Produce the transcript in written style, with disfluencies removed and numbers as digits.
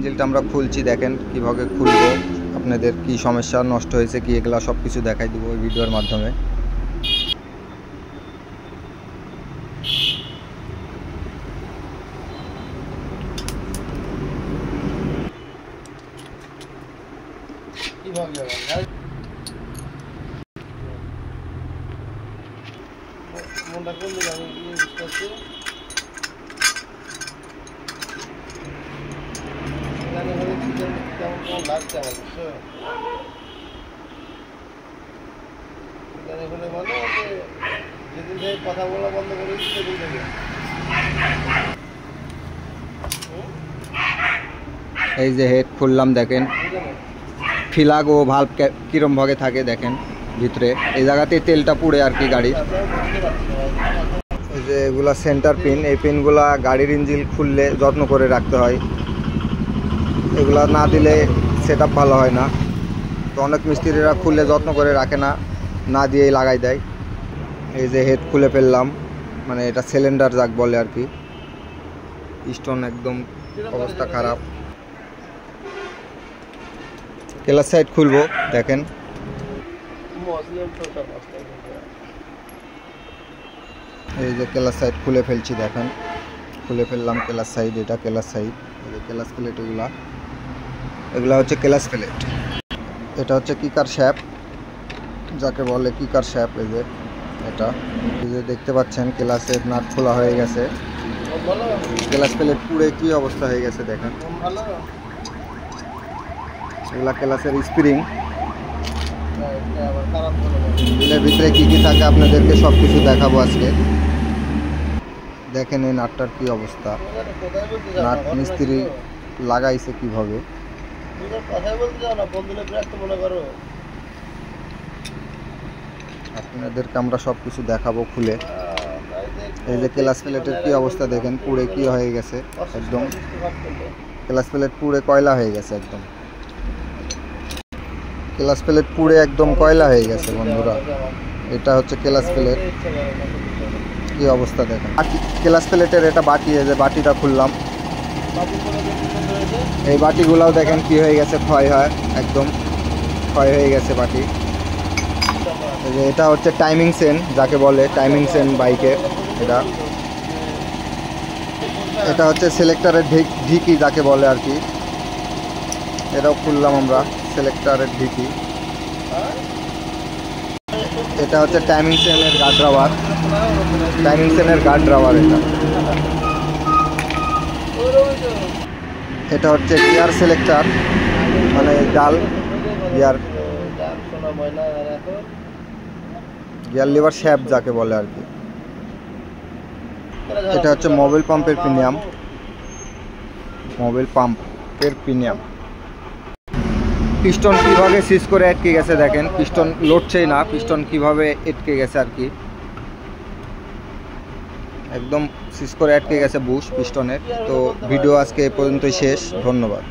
ইঞ্জিনটা আমরা খুলছি, দেখেন কিভাবে খুলবো, আপনাদের কি সমস্যা নষ্ট হয়েছে কি এগুলা সব কিছু দেখাই দিব এই ভিডিওর মাধ্যমে। কথা বলা বন্ধ করে সেদিন থেকে এই যে হেড খুললাম, দেখেন ফিলাগ ও ভাল্ব কিরম ভাগে থাকে দেখেন ভিতরে, এই জায়গাতে তেলটা পুড়ে আর কি গাড়ির। এই যে এগুলা সেন্টার পিন, এই পিনগুলা গাড়ির ইঞ্জিন খুললে যত্ন করে রাখতে হয়, এগুলা না দিলে সেট আপ ভালো হয় না। তো অনেক মিস্ত্রিরা খুললে যত্ন করে রাখে না, না দিয়েই লাগাই দেয়। এই যে হেড খুলে ফেললাম, মানে এটা সিলিন্ডার যাক বলে আর কি, স্টোন একদম অবস্থা খারাপ। ক্লাচ সাইড খুলবো, দেখেন এই যে ক্লাচ সাইড খুলে ফেলছি, দেখেন খুলে ফেললাম ক্লাচ সাইড, এটা ক্লাচ সাইড। এই যে ক্লাচ প্লেট, এগুলা হচ্ছে ক্লাচ প্লেট। এটা হচ্ছে কিকার শ্যাফট যাকে বলে, কিকার শ্যাফট। এই যে এটা, এই যে দেখতে পাচ্ছেন ক্লাচের নাট খোলা হয়ে গেছে, ক্লাচ প্লেট পুরো কি অবস্থা হয়ে গেছে দেখেন। এগুলা ক্লাচের স্প্রিং, এর ভিতরে কি কি থাকে আপনাদেরকে সব কিছু দেখাবো আজকে। দেখেন এই নাটটার কি অবস্থা, নাট মিস্ত্রি লাগাইছে কিভাবে। আপনাদেরকে আমরা সব কিছু দেখাবো খুলে। এই যে ক্লাচ প্লেটের কি অবস্থা দেখেন, পুড়ে কি হয়ে গেছে একদম, ক্লাচ প্লেট পুড়ে কয়লা হয়ে গেছে একদম, ক্লাচ প্লেট পুড়ে একদম কয়লা হয়ে গেছে বন্ধুরা। এটা হচ্ছে ক্লাচ প্লেট, কি অবস্থা দেখেন। ক্লাচ প্লেটের এটা বাটি, এই যে বাটিটা খুললাম, এই বাটিগুলাও দেখেন কি হয়ে গেছে, ক্ষয় হয় একদম, ক্ষয় হয়ে গেছে বাটি। এই যে এটা হচ্ছে টাইমিং চেন যাকে বলে, টাইমিং চেন বাইকে এটা। এটা হচ্ছে সিলেক্টরের ঢিকি যাকে বলে আর কি, এটাও খুললাম আমরা, সিলেক্টরের ঢিকি। এটা হচ্ছে টাইমিং চেনের গার্ড রাবার, টাইমিং চেনের গার্ড রাবার এটা। এটা হচ্ছে গিয়ার সিলেক্টর, মানে ডাল গিয়ার, গিয়ার লিভার শ্যাফট যাকে বলে আর কি। এটা হচ্ছে মোবিল পাম্পের প্রিমিয়াম, মোবিল পাম্পের প্রিমিয়াম। পিস্টন কিভাবে সিজ করে আটকে গেছে দেখেন, পিস্টন লড়ছেই না, পিস্টন কিভাবে আটকে গেছে আর কি, একদম সিজ করে আটকে গেছে বুশ পিস্টনের। তো ভিডিও আজকে এ পর্যন্তই শেষ, ধন্যবাদ।